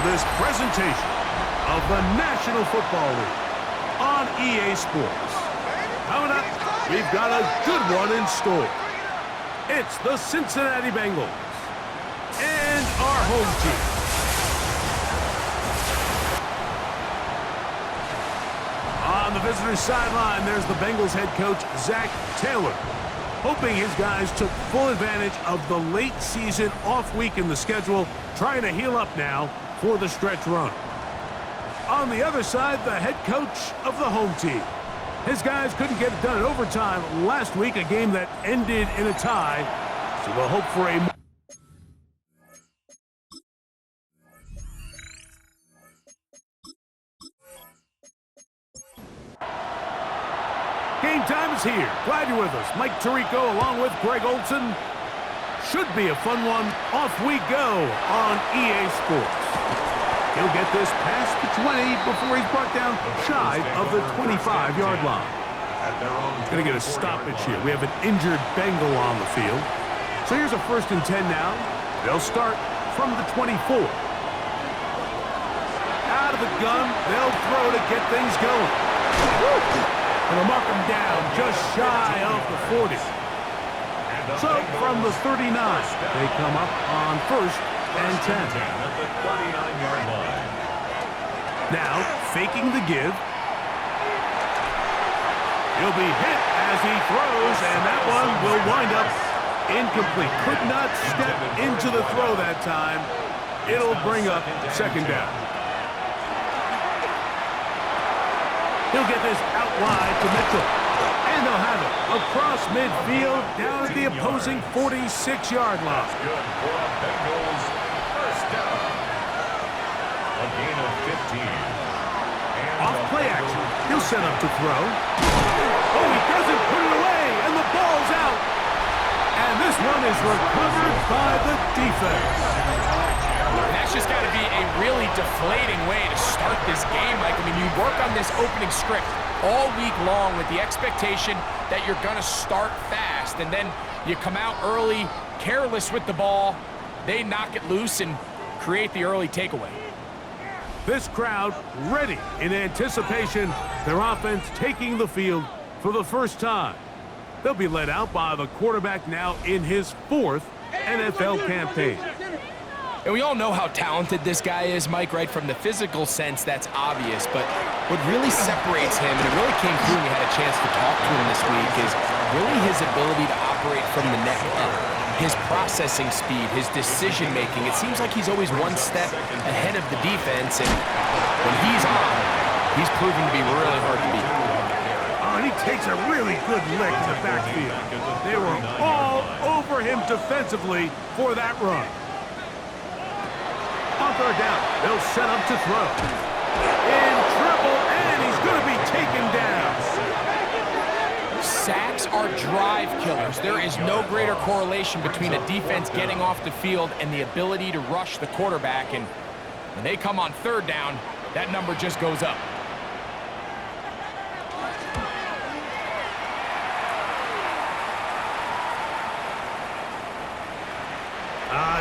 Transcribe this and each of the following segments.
this presentation of the National Football League on EA Sports. Coming up, we've got a good one in store. It's the Cincinnati Bengals and our home team. On the visitor's sideline, there's the Bengals head coach, Zach Taylor, hoping his guys took full advantage of the late season off week in the schedule, trying to heal up now for the stretch run. On the other side, the head coach of the home team. His guys couldn't get it done in overtime last week, a game that ended in a tie, so they'll hope for a... Game time is here. Glad you're with us. Mike Tirico along with Greg Olson. Should be a fun one. Off we go on EA Sports. He'll get this past the 20 before he's brought down shy of the 25-yard line. Going to get a stoppage here. We have an injured Bengal on the field. So here's a 1st and 10 now. They'll start from the 24. Out of the gun, they'll throw to get things going. And they'll mark them down just shy of the 40. So from the 39, they come up on 1st and 10. Now, faking the give. He'll be hit as he throws, and that one will wind up incomplete. Could not step into the throw that time. It'll bring up 2nd down. He'll get this out wide to Mitchell. And they'll have it across midfield down at the opposing 46-yard line. A gain of 15. Off play action. He'll set up to throw. Oh, he doesn't put it away, and the ball's out. And this one is recovered by the defense. That's just got to be a really deflating way to start this game, Mike. I mean, you work on this opening script all week long with the expectation that you're going to start fast, and then you come out early, careless with the ball. They knock it loose and create the early takeaway. This crowd ready in anticipation. Their offense taking the field for the first time. They'll be led out by the quarterback now in his 4th NFL campaign. And we all know how talented this guy is, Mike, right? From the physical sense, that's obvious. But what really separates him, and it really came through when we had a chance to talk to him this week, is really his ability to operate from the neck up. His processing speed, his decision-making. It seems like he's always one step ahead of the defense, and when he's on, he's proven to be really hard to beat. Oh, and he takes a really good lick in the backfield. They were all over him defensively for that run. On 3rd down, they'll set up to throw. In trouble, and he's going to be taken down. Sacks are drive killers. There is no greater correlation between a defense getting off the field and the ability to rush the quarterback. And when they come on 3rd down, that number just goes up.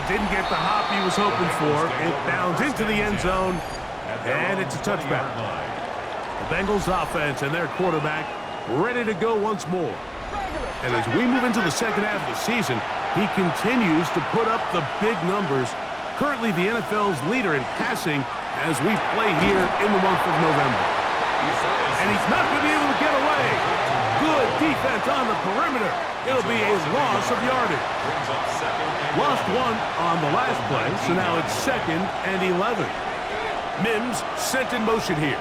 Didn't get the hop he was hoping for. It bounds into the end zone, and it's a touchback. The Bengals offense and their quarterback ready to go once more. And as we move into the 2nd half of the season, he continues to put up the big numbers. Currently the NFL's leader in passing as we play here in the month of November. And he's not going to be able to get away. Good defense on the perimeter. It'll be a loss of yardage. Lost one on the last play, so now it's 2nd and 11. Mims sent in motion here.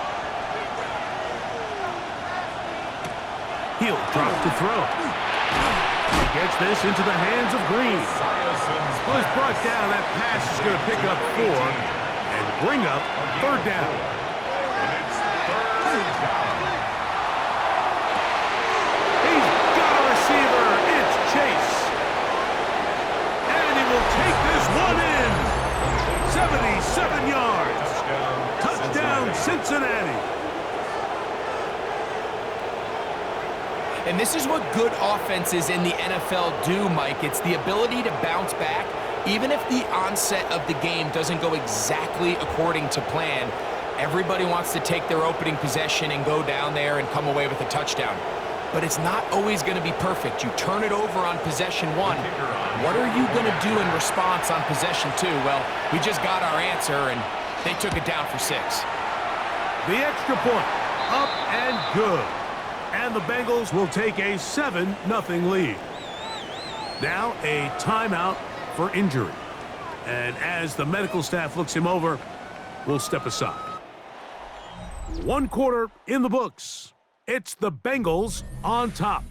He'll drop to throw. He gets this into the hands of Green. Well, he's brought down. That pass is going to pick up 4 and bring up 3rd down. He's got a receiver. It's Chase. And he will take this one in. 77 yards. Touchdown, Cincinnati. And this is what good offenses in the NFL do, Mike. It's the ability to bounce back Even if the onset of the game doesn't go exactly according to plan, everybody wants to take their opening possession and go down there and come away with a touchdown. But it's not always going to be perfect. You turn it over on possession 1. What are you going to do in response on possession 2? Well, we just got our answer, and they took it down for 6. The extra point, up and good. And the Bengals will take a 7-0 lead. Now a timeout for injury. And as the medical staff looks him over, we'll step aside. 1 quarter in the books. It's the Bengals on top.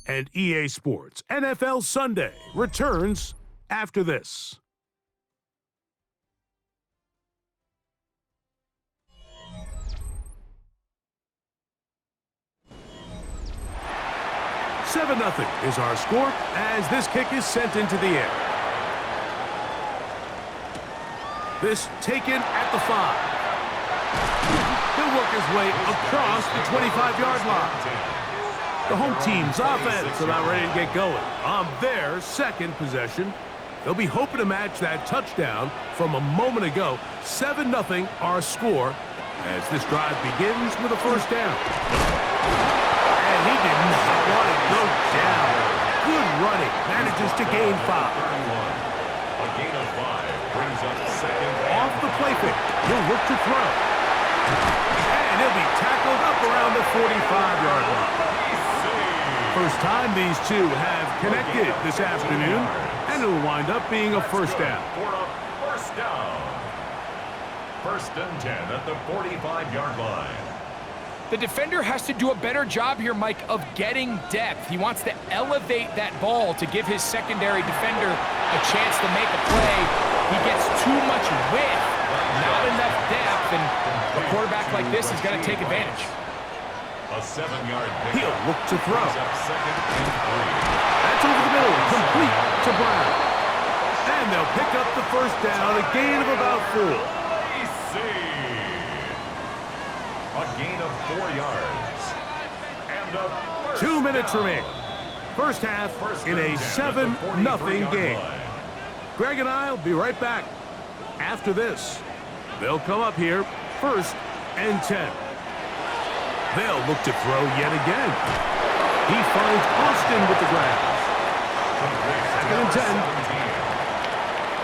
And EA Sports NFL Sunday returns after this. "7-0 is our score as this kick is sent into the air. This taken at the 5. He'll work his way across the 25-yard line. The home team's offense about ready to get going on their second possession. They'll be hoping to match that touchdown from a moment ago. 7-0 our score as this drive begins with a first down. And he did not want to go down. Good running. Manages to gain 5. A gain of 5 brings up second. Off the play fake. He'll look to throw. And he'll be tackled up around the 45-yard line. First time these two have connected this afternoon, and it'll wind up being a first down. For a first down. 1st and 10 at the 45-yard line. The defender has to do a better job here, Mike, of getting depth. He wants to elevate that ball to give his secondary defender a chance to make a play. He gets too much width, not enough depth, and a quarterback like this is going to take advantage. A 7-yard pick. He'll look to throw. Up 2nd and 3. That's over the middle, complete to Brown. And they'll pick up the first down, a gain of about 4. A gain of 4 yards. And a first 2 minutes down. remaining. First half in a 7-0 game. Greg and I will be right back after this. They'll come up here 1st and 10. They'll look to throw yet again. He finds Austin with the grab. 2nd and 10.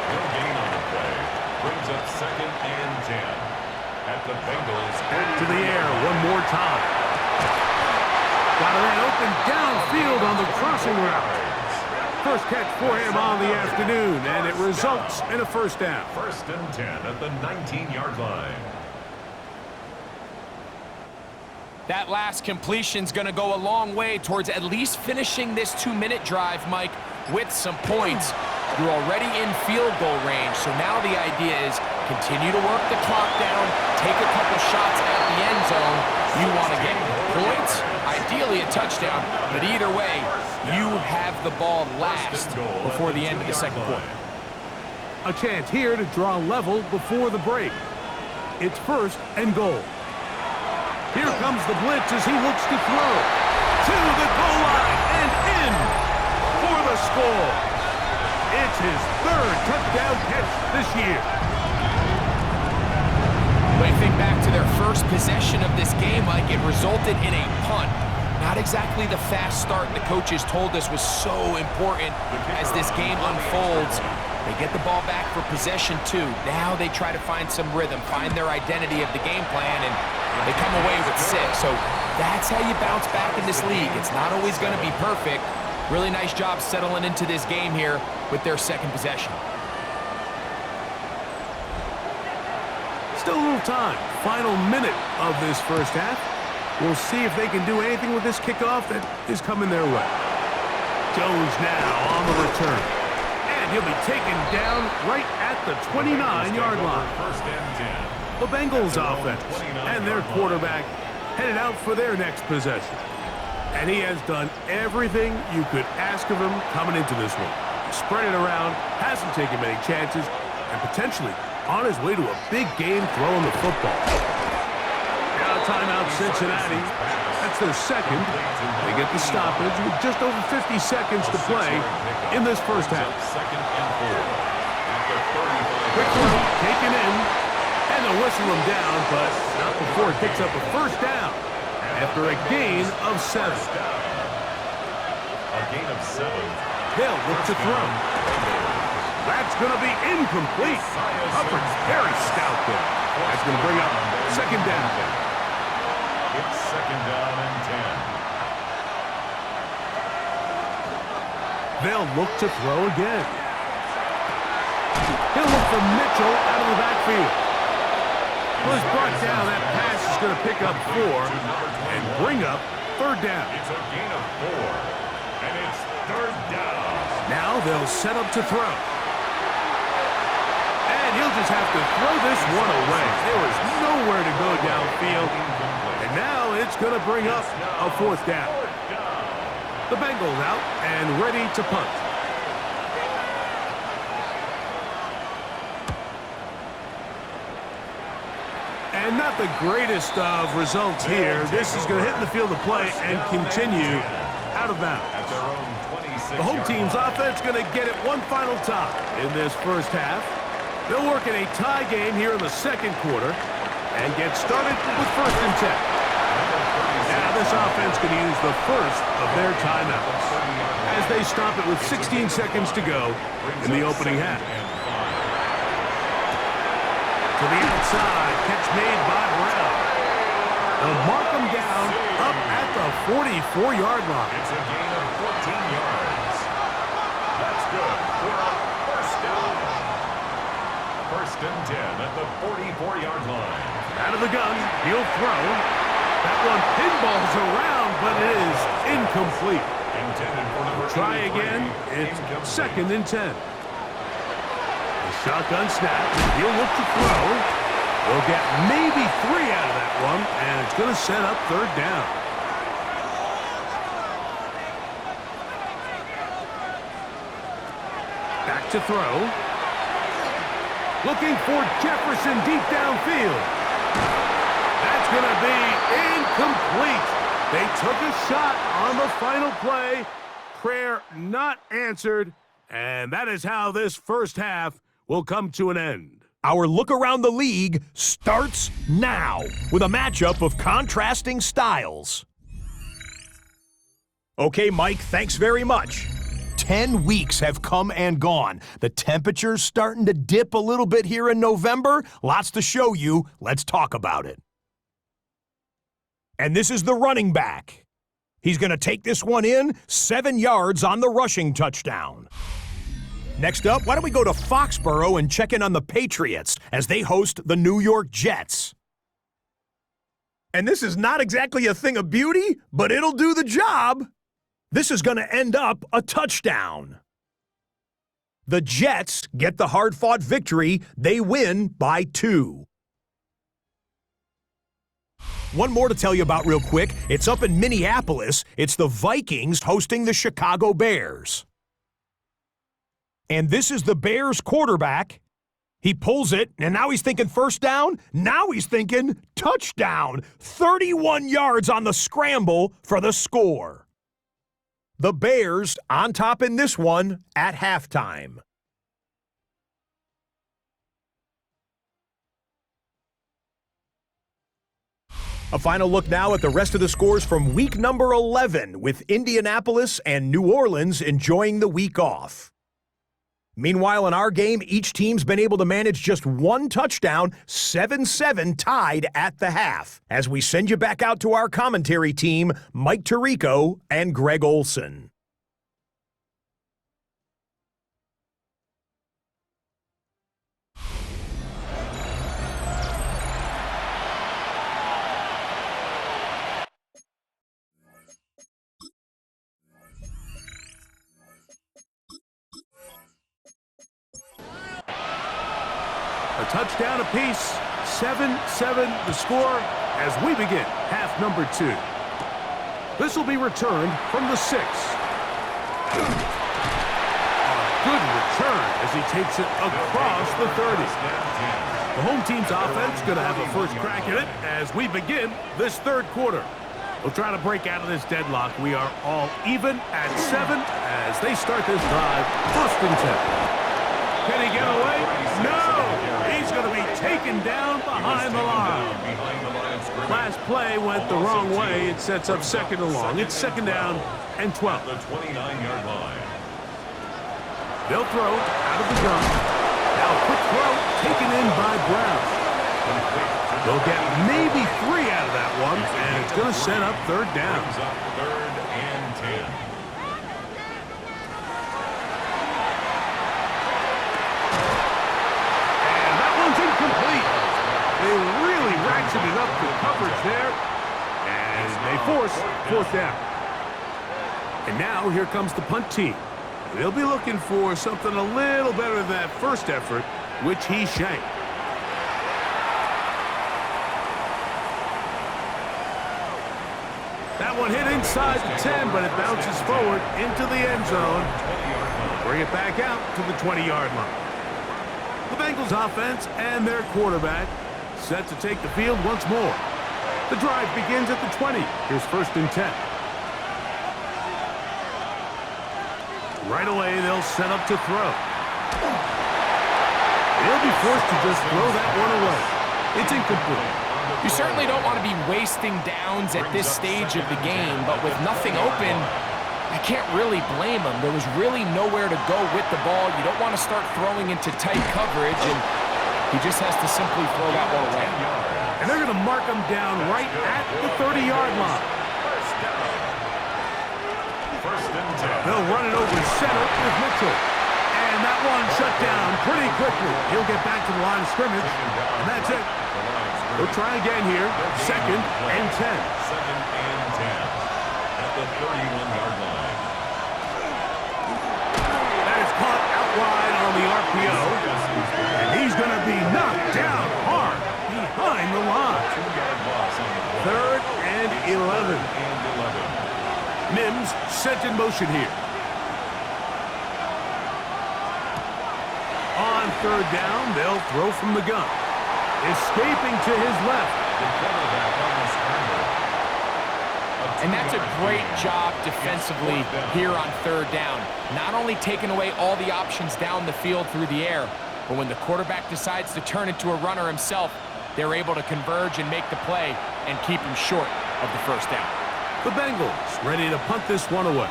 No gain on the play. Brings up 2nd and 10. At the Bengals. Back to the air one more time. Got a man open downfield on the crossing route. First catch for him on the afternoon, and it results in a first down. 1st and 10 at the 19-yard line. That last completion's going to go a long way towards at least finishing this 2-minute drive, Mike, with some points. You're already in field goal range, so now the idea is continue to work the clock down, take a couple shots at the end zone. You want to get points, ideally a touchdown, but either way, you have the ball last before the end of the second quarter. A chance here to draw level before the break. It's 1st and goal. Here comes the blitz as he looks to throw. To the goal line and in for the score. It's his 3rd touchdown catch this year. When you think back to their first possession of this game, Mike, it resulted in a punt. Not exactly the fast start the coaches told us was so important as this game unfolds. They get the ball back for possession 2. Now they try to find some rhythm, find their identity of the game plan, and they come away with 6. So that's how you bounce back in this league. It's not always going to be perfect. Really nice job settling into this game here with their second possession. Still a little time. Final minute of this first half. We'll see if they can do anything with this kickoff that is coming their way. Jones now on the return. And he'll be taken down right at the 29-yard line. 1st and 10. The Bengals offense and their quarterback headed out for their next possession. And he has done everything you could ask of him coming into this one. Spread it around, hasn't taken many chances, and potentially on his way to a big game throwing the football. Now timeout Cincinnati. That's their second. They get the stoppage with just over 50 seconds to play in this first half. 2nd and 4. Quick throw, taken in, and they'll whistle him down, but not before it picks up a first down after a gain of 7. A gain of 7. They'll look to throw. That's going to be incomplete. Hubbard's very stout there. That's going to bring up second down. It's second down and 10. They'll look to throw again. He'll look for Mitchell out of the backfield. Well, he's brought down. That pass is going to pick up 4 and bring up third down. It's a gain of 4, and it's third down. Now they'll set up to throw. And he'll just have to throw this one away. There was nowhere to go downfield. And now it's going to bring up a fourth down. The Bengals out and ready to punt. And not the greatest of results here. This is going to hit in the field of play and continue out of bounds. The home team's offense going to get it one final time in this first half. They'll work in a tie game here in the second quarter and get started with first and 10. Now this offense can use the first of their timeouts as they stop it with 16 seconds to go in the opening half. To the outside, catch made by Brown. They'll mark him down up at the 44-yard line. It's a gain of 14 yards. That's good for a first down. First and 10 at the 44-yard line. Out of the gun, he'll throw. That one pinballs around, but it is incomplete. Intended for number Try again. It's second and 10. Shotgun snap. He'll look to throw. They'll get maybe 3 out of that one, and it's going to set up third down. Back to throw. Looking for Jefferson deep downfield. That's going to be incomplete. They took a shot on the final play. Prayer not answered, and that is how this first half will come to an end. Our look around the league starts now with a matchup of contrasting styles. Okay, Mike, thanks very much. 10 weeks have come and gone. The temperature's starting to dip a little bit here in November. Lots to show you. Let's talk about it. And this is the running back. He's going to take this one in, 7 yards on the rushing touchdown. Next up, why don't we go to Foxborough and check in on the Patriots as they host the New York Jets. And this is not exactly a thing of beauty, but it'll do the job. This is going to end up a touchdown. The Jets get the hard-fought victory. They win by 2. One more to tell you about real quick. It's up in Minneapolis. It's the Vikings hosting the Chicago Bears. And this is the Bears quarterback. He pulls it, and now he's thinking first down. Now he's thinking touchdown. 31 yards on the scramble for the score. The Bears on top in this one at halftime. A final look now at the rest of the scores from week number 11, with Indianapolis and New Orleans enjoying the week off. Meanwhile, in our game, each team's been able to manage just one touchdown, 7-7 tied at the half. As we send you back out to our commentary team, Mike Tirico and Greg Olson. A touchdown apiece, 7-7 the score as we begin half number 2. This will be returned from the 6. A good return as he takes it across the 30. The home team's offense going to have a first crack at it as we begin this third quarter. We'll try to break out of this deadlock. We are all even at 7 as they start this drive first and 10. Can he get away? No! He's going to be taken down behind the line. Last play went the wrong way. It sets up second and long. It's second down and 12. The 29-yard line. They'll throw out of the gun. Now a quick throw taken in by Brown. They'll get maybe 3 out of that one, and it's going to set up third down. Brings up third and 10. Incomplete. They really ratcheted up the coverage there, and they force fourth down. And now here comes the punt team. They'll be looking for something a little better than that first effort, which he shanked. That one hit inside the 10, but it bounces forward into the end zone. Bring it back out to the 20-yard line. The Bengals offense and their quarterback set to take the field once more. The drive begins at the 20. Here's first and 10. Right away, they'll set up to throw. They'll be forced to just throw that one away. It's incomplete. You certainly don't want to be wasting downs at this stage of the game, but with nothing open, I can't really blame him. There was really nowhere to go with the ball. You don't want to start throwing into tight coverage, and he just has to simply throw that one away. And they're going to mark him down right at the 30-yard line. First and 10. They'll run it over center with Mitchell. And that one shut down pretty quickly. He'll get back to the line of scrimmage, and that's it. They'll try again here. Second and 10. Second and 10 at the 31-yard line. Caught out wide on the RPO, and he's going to be knocked down hard behind the line. Third and 11. Mims set in motion here. On third down, they'll throw from the gun. Escaping to his left. And that's a great job defensively here on third down. Not only taking away all the options down the field through the air, but when the quarterback decides to turn into a runner himself, they're able to converge and make the play and keep him short of the first down. The Bengals ready to punt this one away.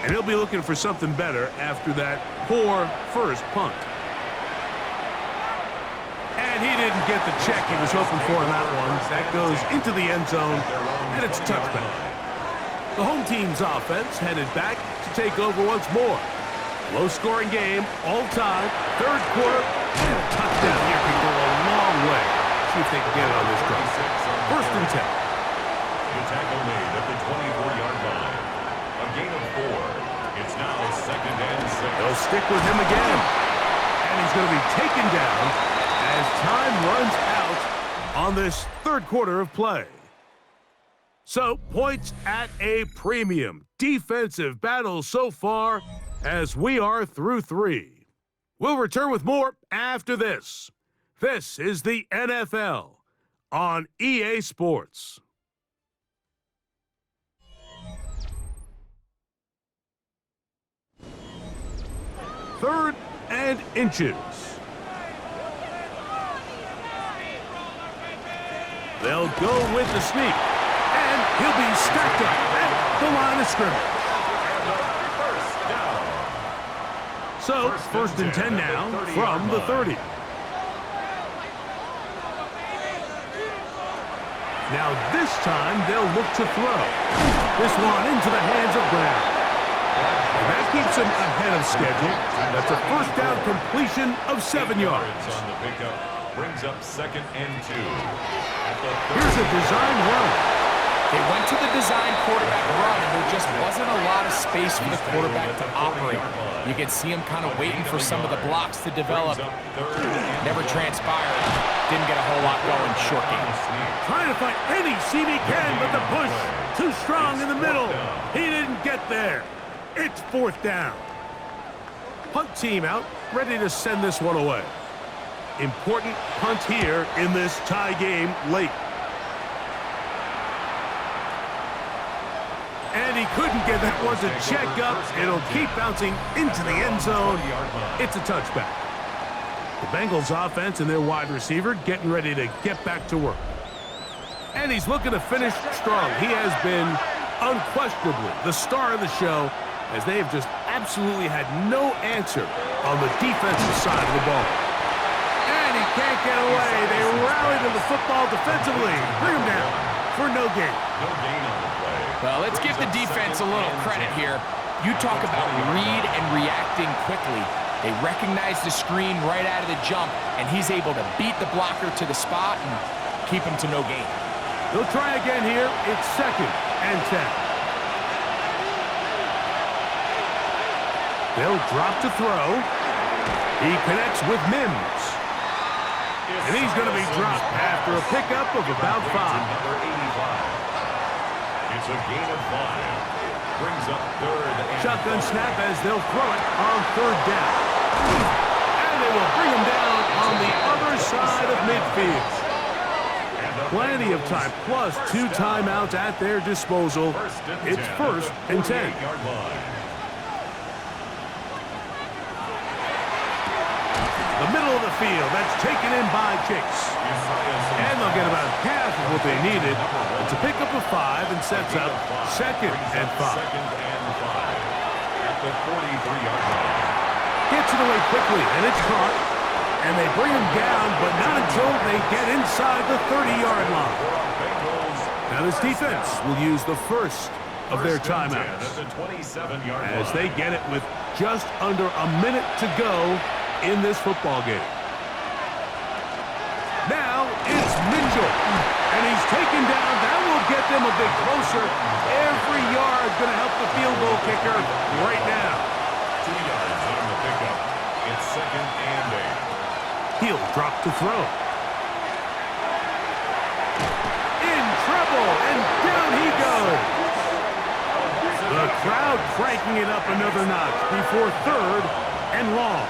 And he'll be looking for something better after that poor first punt. And he didn't get the check he was hoping for in that one. That goes into the end zone, and it's a touchback. The home team's offense headed back to take over once more. Low-scoring game, all time, third quarter, and a touchdown here can go a long way. See if they can get it on this drive. First and 10. The tackle made at the 24-yard line. A gain of 4. It's now second and 6. They'll stick with him again. And he's going to be taken down as time runs out on this third quarter of play. So, points at a premium. Defensive battle so far as we are through 3. We'll return with more after this. This is the NFL on EA Sports. Third and inches. They'll go with the sneak, and he'll be stacked up at the line of scrimmage. So, first and 10 now from the 30. Now this time they'll look to throw. This one into the hands of Brown. And that keeps him ahead of schedule. That's a first down completion of 7 yards. On the pickup brings up second and 2. Here's a design run. They went to the design quarterback run, and there just wasn't a lot of space for the quarterback to operate. You could see him kind of waiting for some of the blocks to develop. Never transpired. Didn't get a whole lot going short game. Trying to find any seam he can, but the push too strong in the middle. He didn't get there. It's fourth down. Punt team out, ready to send this one away. Important punt here in this tie game late. And And he couldn't get that one to check up. It'll keep bouncing into the end zone. It's a touchback. The Bengals offense and their wide receiver getting ready to get back to work. And he's looking to finish strong. He has been unquestionably the star of the show, as they have just absolutely had no answer on the defensive side of the ball. And he can't get away. They rally to the football defensively. Bring him down for no gain. No gain on the play. Well, let's give the defense a little credit here. You talk about read and reacting quickly. They recognize the screen right out of the jump, and he's able to beat the blocker to the spot and keep him to no gain. They'll try again here. It's 2nd and 10. They'll drop to throw. He connects with Mims. And he's going to be dropped after a pickup of about 5. Number 85. It's a gain of 5. Brings up 3rd and Shotgun snap as they'll throw it on 3rd down. And they will bring him down on the other side of midfield. Plenty of time, plus 2 timeouts at their disposal. It's 1st and 10. The middle of the field, that's taken in by Chase. And they'll get about half of what they needed. It's a pickup of 5 and sets up 2nd and 5. At the 43-yard line. Gets it away quickly, and it's caught. And they bring him down, but not until they get inside the 30-yard line. Now this defense will use the first of their timeouts as they get it with just under a minute to go in this football game. Now it's Mitchell, and he's taken down. That will get them a bit closer. Every yard going to help the field goal kicker right now. 2 yards on the pickup. It's 2nd and 8. He'll drop to throw. In trouble, and down he goes. The crowd cranking it up another notch before 3rd and long.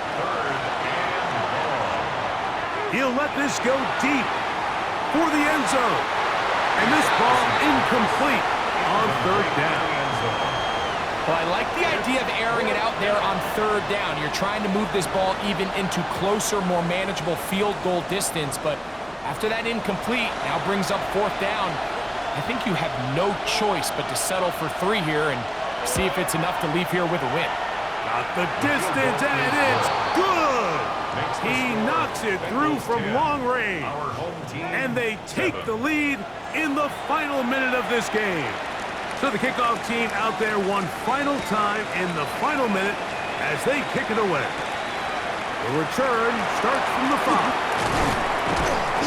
He'll let this go deep for the end zone. And this ball incomplete on 3rd down. Well, I like the idea of airing it out there on 3rd down. You're trying to move this ball even into closer, more manageable field goal distance, but after that incomplete now brings up 4th down. I think you have no choice but to settle for 3 here and see if it's enough to leave here with a win. Got the distance, and it's good. He knocks it through from long range, and they take the lead in the final minute of this game. So the kickoff team out there one final time in the final minute as they kick it away. The return starts from the 5.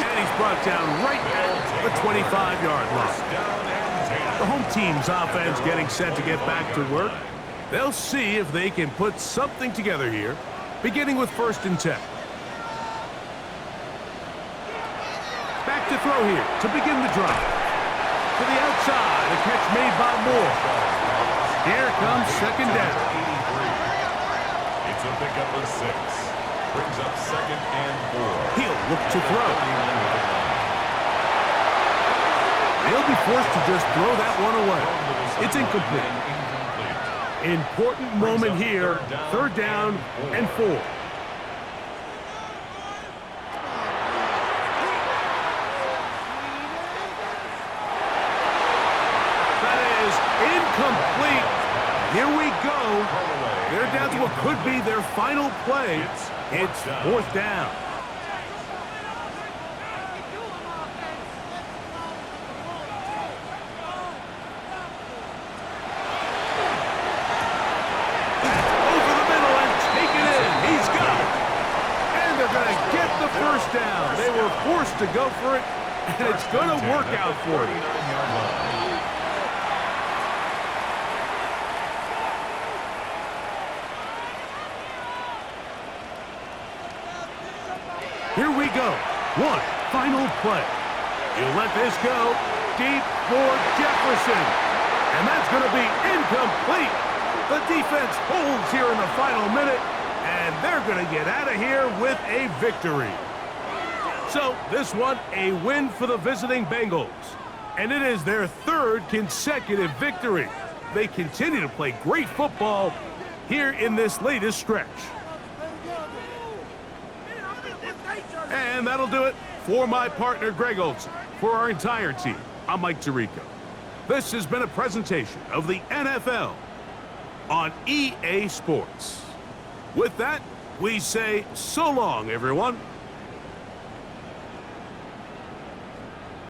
And he's brought down right at the 25-yard line. The home team's offense getting set to get back to work. They'll see if they can put something together here, beginning with 1st and 10. Back to throw here to begin the drive. To the outside, a catch made by Moore. Here comes 2nd down. It's a pickup of 6. Brings up 2nd and 4. He'll look to throw. He'll be forced to just throw that one away. It's incomplete. Important moment here, 3rd down and 4. Incomplete. Here we go. They're down to what could be their final play. It's 4th down. Over the middle and take it in. He's got it. And they're going to get the 1st down. They were forced to go for it, and it's going to work out for them. Here we go. One final play. He'll let this go deep for Jefferson. And that's going to be incomplete. The defense holds here in the final minute, and they're going to get out of here with a victory. So this one, a win for the visiting Bengals. And it is their 3rd consecutive victory. they continue to play great football here in this latest stretch. And that'll do it for my partner, Greg Olson. For our entire team, I'm Mike Tirico. This has been a presentation of the NFL on EA Sports. With that, we say so long, everyone.